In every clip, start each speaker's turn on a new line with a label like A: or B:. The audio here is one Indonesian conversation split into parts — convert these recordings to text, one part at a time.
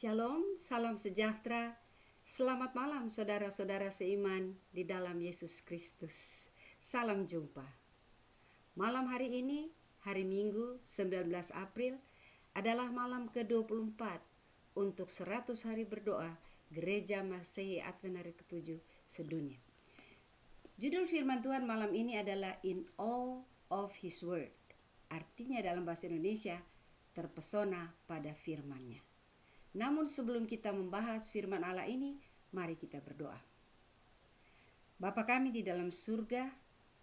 A: Shalom, salam sejahtera. Selamat malam saudara-saudara seiman di dalam Yesus Kristus. Salam jumpa. Malam hari ini, hari Minggu 19 April, adalah malam ke-24 untuk 100 hari berdoa Gereja Masehi Advent Hari ke-7 sedunia. Judul firman Tuhan malam ini adalah In Awe of His Word. Artinya dalam bahasa Indonesia, terpesona pada firman-Nya. Namun sebelum kita membahas firman Allah ini, mari kita berdoa. Bapa kami di dalam surga,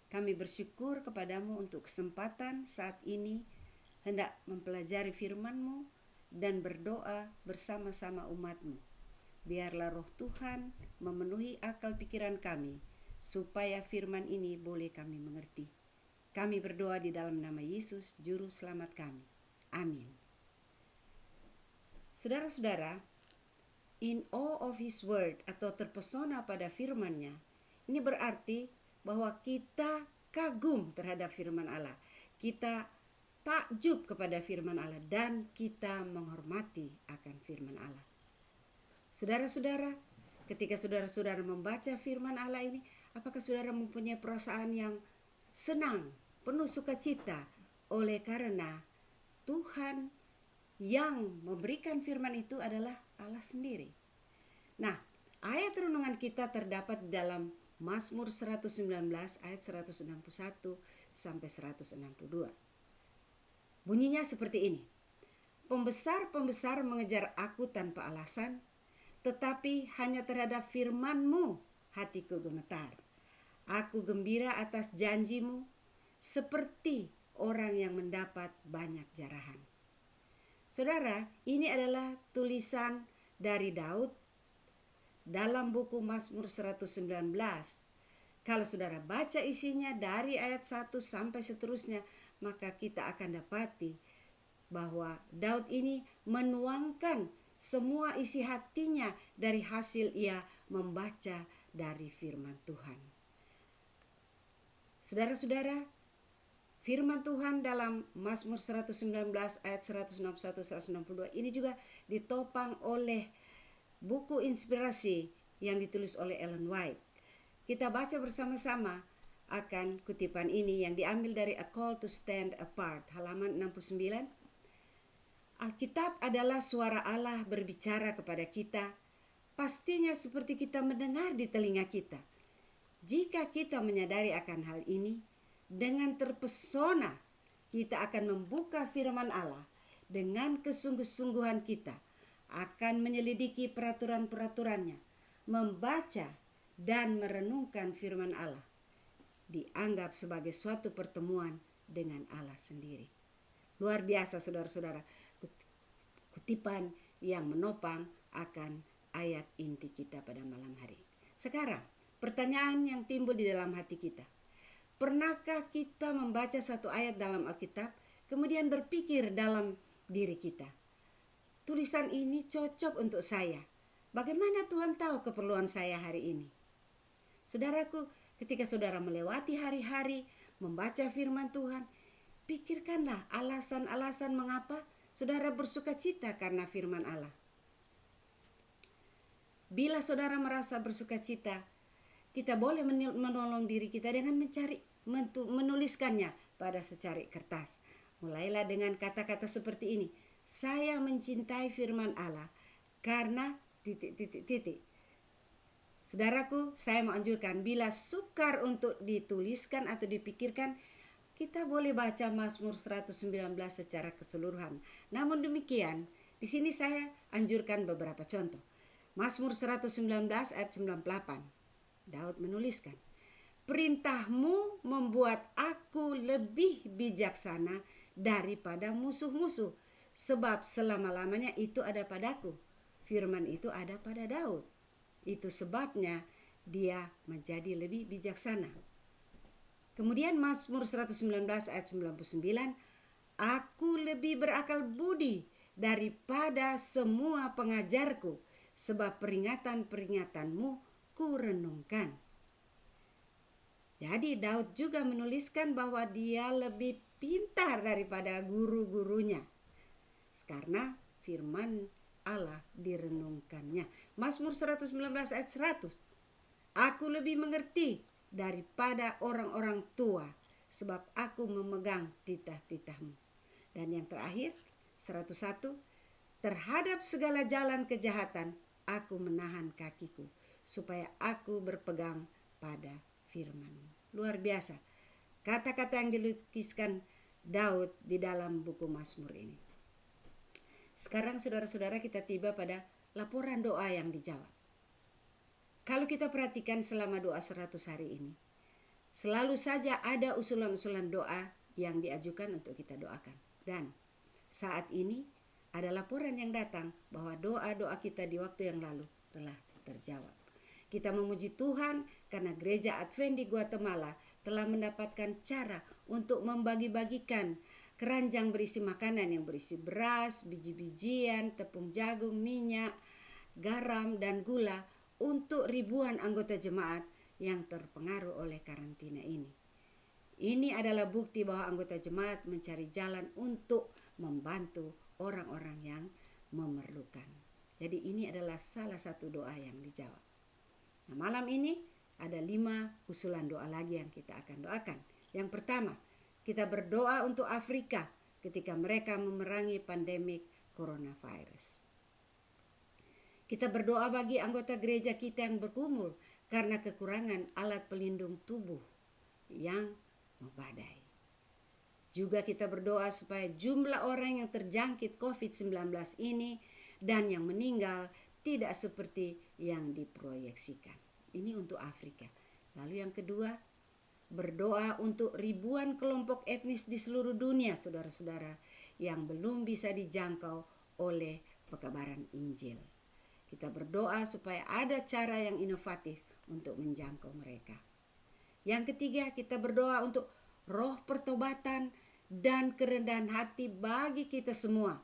A: kami bersyukur kepadamu untuk kesempatan saat ini hendak mempelajari firman-Mu dan berdoa bersama-sama umat-Mu. Biarlah roh Tuhan memenuhi akal pikiran kami, supaya firman ini boleh kami mengerti. Kami berdoa di dalam nama Yesus, Juru Selamat kami. Amin. Saudara-saudara, in awe of His word atau terpesona pada firman-Nya, ini berarti bahwa kita kagum terhadap firman Allah. Kita takjub kepada firman Allah dan kita menghormati akan firman Allah. Saudara-saudara, ketika saudara-saudara membaca firman Allah ini, apakah saudara mempunyai perasaan yang senang, penuh sukacita oleh karena Tuhan yang memberikan firman itu adalah Allah sendiri. Nah, ayat renungan kita terdapat dalam Mazmur 119 ayat 161 sampai 162. Bunyinya seperti ini. Pembesar-pembesar mengejar aku tanpa alasan, tetapi hanya terhadap firman-Mu hatiku gemetar. Aku gembira atas janji-Mu seperti orang yang mendapat banyak jarahan. Saudara, ini adalah tulisan dari Daud dalam buku Mazmur 119. Kalau saudara baca isinya dari ayat 1 sampai seterusnya, maka kita akan dapati bahwa Daud ini menuangkan semua isi hatinya dari hasil ia membaca dari firman Tuhan. Saudara-saudara, firman Tuhan dalam Mazmur 119 ayat 161-162 ini juga ditopang oleh buku inspirasi yang ditulis oleh Ellen White. Kita baca bersama-sama akan kutipan ini yang diambil dari A Call to Stand Apart, halaman 69. Alkitab adalah suara Allah berbicara kepada kita, pastinya seperti kita mendengar di telinga kita. Jika kita menyadari akan hal ini, dengan terpesona kita akan membuka firman Allah dengan kesungguh-sungguhan kita, akan menyelidiki peraturan-peraturannya, membaca dan merenungkan firman Allah. Dianggap sebagai suatu pertemuan dengan Allah sendiri. Luar biasa saudara-saudara, kutipan yang menopang akan ayat inti kita pada malam hari. Sekarang, pertanyaan yang timbul di dalam hati kita. Pernahkah kita membaca satu ayat dalam Alkitab, kemudian berpikir dalam diri kita, tulisan ini cocok untuk saya. Bagaimana Tuhan tahu keperluan saya hari ini? Saudaraku, ketika saudara melewati hari-hari membaca firman Tuhan, pikirkanlah alasan-alasan mengapa saudara bersukacita karena firman Allah. Bila saudara merasa bersukacita, kita boleh menolong diri kita dengan menuliskannya pada secari kertas. Mulailah dengan kata-kata seperti ini. Saya mencintai firman Allah karena ... Saudaraku, saya mau anjurkan bila sukar untuk dituliskan atau dipikirkan, kita boleh baca Mazmur 119 secara keseluruhan. Namun demikian, di sini saya anjurkan beberapa contoh. Mazmur 119 ayat 98. Daud menuliskan, perintah-Mu membuat aku lebih bijaksana daripada musuh-musuh, sebab selama-lamanya itu ada padaku. Firman itu ada pada Daud. Itu sebabnya dia menjadi lebih bijaksana. Kemudian Mazmur 119 ayat 99, aku lebih berakal budi daripada semua pengajarku, sebab peringatan-peringatan-Mu ku renungkan. Jadi Daud juga menuliskan bahwa dia lebih pintar daripada guru-gurunya, karena firman Allah direnungkannya. Mazmur 119 ayat 100. Aku lebih mengerti daripada orang-orang tua, sebab aku memegang titah-titahmu. Dan yang terakhir 101, terhadap segala jalan kejahatan aku menahan kakiku, supaya aku berpegang pada firman-Mu. Luar biasa kata-kata yang dilukiskan Daud di dalam buku Mazmur ini. Sekarang saudara-saudara, kita tiba pada laporan doa yang dijawab. Kalau kita perhatikan selama doa 100 hari ini, selalu saja ada usulan-usulan doa yang diajukan untuk kita doakan. Dan saat ini ada laporan yang datang bahwa doa-doa kita di waktu yang lalu telah terjawab. Kita memuji Tuhan karena Gereja Advent di Guatemala telah mendapatkan cara untuk membagi-bagikan keranjang berisi makanan yang berisi beras, biji-bijian, tepung jagung, minyak, garam, dan gula untuk ribuan anggota jemaat yang terpengaruh oleh karantina ini. Ini adalah bukti bahwa anggota jemaat mencari jalan untuk membantu orang-orang yang memerlukan. Jadi ini adalah salah satu doa yang dijawab. Nah, malam ini ada 5 usulan doa lagi yang kita akan doakan. Yang pertama, kita berdoa untuk Afrika ketika mereka memerangi pandemik coronavirus. Kita berdoa bagi anggota gereja kita yang bergumul karena kekurangan alat pelindung tubuh yang membadai. Juga kita berdoa supaya jumlah orang yang terjangkit COVID-19 ini dan yang meninggal tidak seperti yang diproyeksikan. Ini untuk Afrika. Lalu yang kedua, berdoa untuk ribuan kelompok etnis di seluruh dunia, saudara-saudara, yang belum bisa dijangkau oleh pekabaran Injil. Kita berdoa supaya ada cara yang inovatif untuk menjangkau mereka. Yang ketiga, kita berdoa untuk roh pertobatan dan kerendahan hati bagi kita semua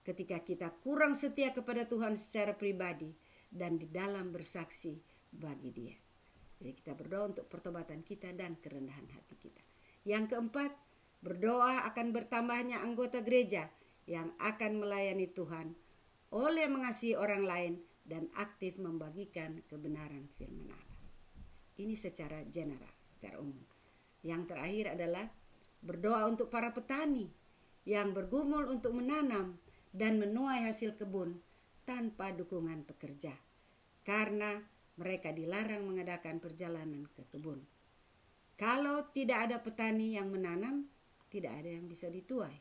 A: ketika kita kurang setia kepada Tuhan secara pribadi dan di dalam bersaksi bagi Dia. Jadi kita berdoa untuk pertobatan kita dan kerendahan hati kita. Yang keempat, berdoa akan bertambahnya anggota gereja yang akan melayani Tuhan oleh mengasihi orang lain dan aktif membagikan kebenaran firman Allah. Ini secara general, secara umum. Yang terakhir adalah berdoa untuk para petani yang bergumul untuk menanam dan menuai hasil kebun tanpa dukungan pekerja, karena mereka dilarang mengadakan perjalanan ke kebun. Kalau tidak ada petani yang menanam, tidak ada yang bisa dituai,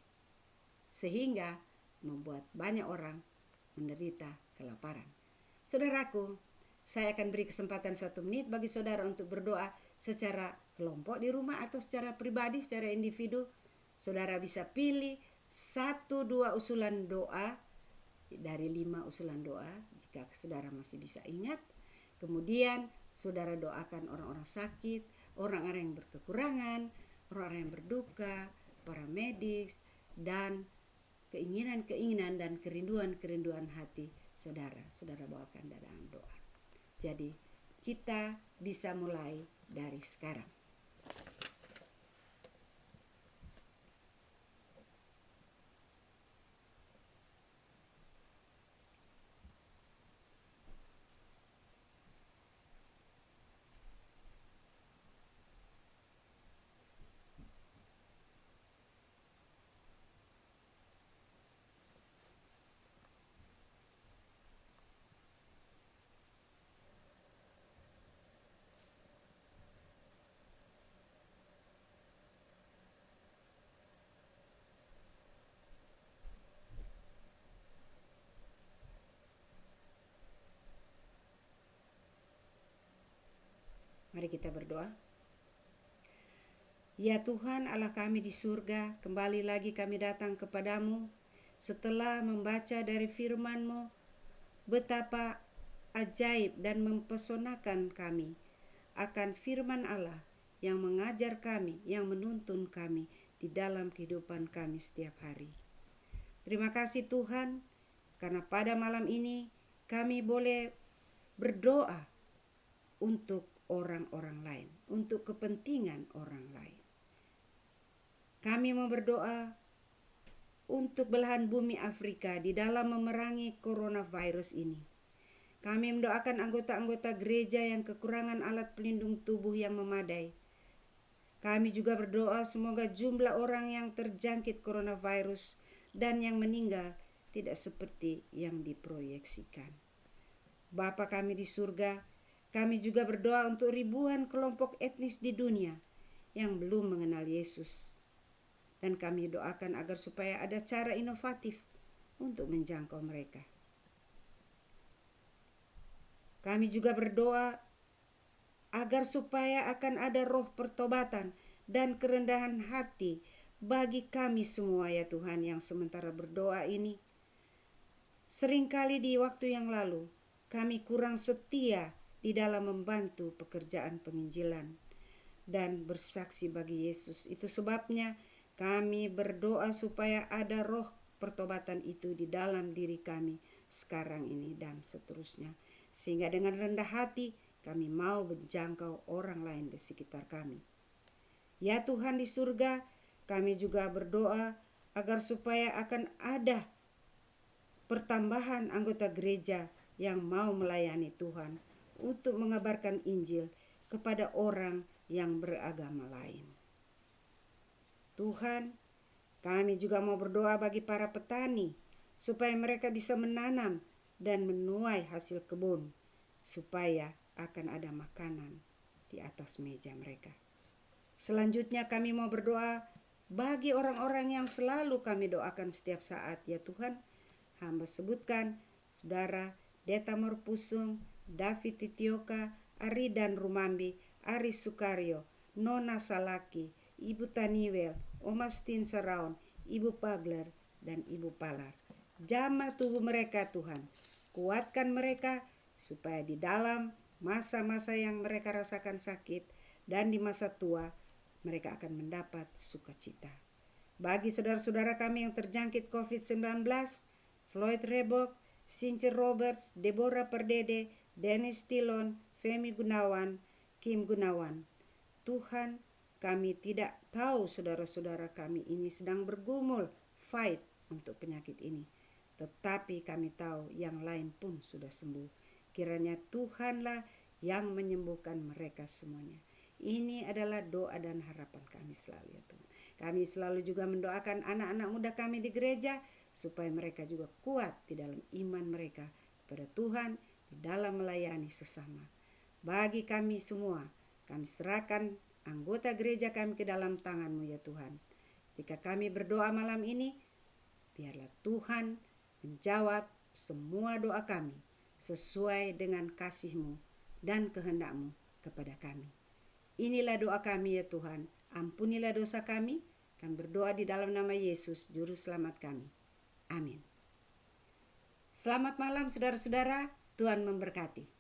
A: sehingga membuat banyak orang menderita kelaparan. Saudaraku, saya akan beri kesempatan 1 menit bagi saudara untuk berdoa secara kelompok di rumah atau secara pribadi, secara individu. Saudara bisa pilih 1-2 usulan doa dari 5 usulan doa jika saudara masih bisa ingat. Kemudian saudara doakan orang-orang sakit, orang-orang yang berkekurangan, orang-orang yang berduka, para medis, dan keinginan-keinginan dan kerinduan-kerinduan hati saudara. Saudara bawakan dalam doa. Jadi kita bisa mulai dari sekarang. Mari kita berdoa. Ya Tuhan Allah kami di surga, kembali lagi kami datang kepadamu setelah membaca dari firman-Mu betapa ajaib dan mempesonakan kami akan firman Allah yang mengajar kami, yang menuntun kami di dalam kehidupan kami setiap hari. Terima kasih Tuhan, karena pada malam ini kami boleh berdoa untuk orang-orang lain, untuk kepentingan orang lain. Kami mau berdoa untuk belahan bumi Afrika di dalam memerangi coronavirus ini. Kami mendoakan anggota-anggota gereja yang kekurangan alat pelindung tubuh yang memadai. Kami juga berdoa semoga jumlah orang yang terjangkit coronavirus dan yang meninggal tidak seperti yang diproyeksikan. Bapa kami di surga, kami juga berdoa untuk ribuan kelompok etnis di dunia yang belum mengenal Yesus. Dan kami doakan agar supaya ada cara inovatif untuk menjangkau mereka. Kami juga berdoa agar supaya akan ada roh pertobatan dan kerendahan hati bagi kami semua ya Tuhan yang sementara berdoa ini. Seringkali di waktu yang lalu kami kurang setia di dalam membantu pekerjaan penginjilan dan bersaksi bagi Yesus. Itu sebabnya kami berdoa supaya ada roh pertobatan itu di dalam diri kami sekarang ini dan seterusnya. Sehingga dengan rendah hati kami mau menjangkau orang lain di sekitar kami. Ya Tuhan di surga, kami juga berdoa agar supaya akan ada pertambahan anggota gereja yang mau melayani Tuhan untuk mengabarkan Injil kepada orang yang beragama lain. Tuhan, kami juga mau berdoa bagi para petani supaya mereka bisa menanam dan menuai hasil kebun, supaya akan ada makanan di atas meja mereka. Selanjutnya kami mau berdoa bagi orang-orang yang selalu kami doakan setiap saat ya Tuhan. Hamba sebutkan Saudara Deta Morpusung, David Titioka, Ari dan Rumambi, Ari Sukaryo, Nona Salaki, Ibu Taniwel, Omastin Saraon, Ibu Pagler, dan Ibu Palar. Jamah tubuh mereka Tuhan, kuatkan mereka supaya di dalam masa-masa yang mereka rasakan sakit dan di masa tua mereka akan mendapat sukacita. Bagi saudara-saudara kami yang terjangkit COVID-19, Floyd Rebok, Sincere Roberts, Deborah Perdede, Dennis Tilon, Femi Gunawan, Kim Gunawan. Tuhan, kami tidak tahu saudara-saudara kami ini sedang bergumul fight untuk penyakit ini. Tetapi kami tahu yang lain pun sudah sembuh. Kiranya Tuhanlah yang menyembuhkan mereka semuanya. Ini adalah doa dan harapan kami selalu ya Tuhan. Kami selalu juga mendoakan anak-anak muda kami di gereja supaya mereka juga kuat di dalam iman mereka kepada Tuhan di dalam melayani sesama. Bagi kami semua, kami serahkan anggota gereja kami ke dalam tangan-Mu ya Tuhan. Ketika kami berdoa malam ini, biarlah Tuhan menjawab semua doa kami sesuai dengan kasih-Mu dan kehendak-Mu kepada kami. Inilah doa kami ya Tuhan, ampunilah dosa kami. Kami berdoa di dalam nama Yesus, Juru Selamat kami. Amin. Selamat malam saudara-saudara, Tuhan memberkati.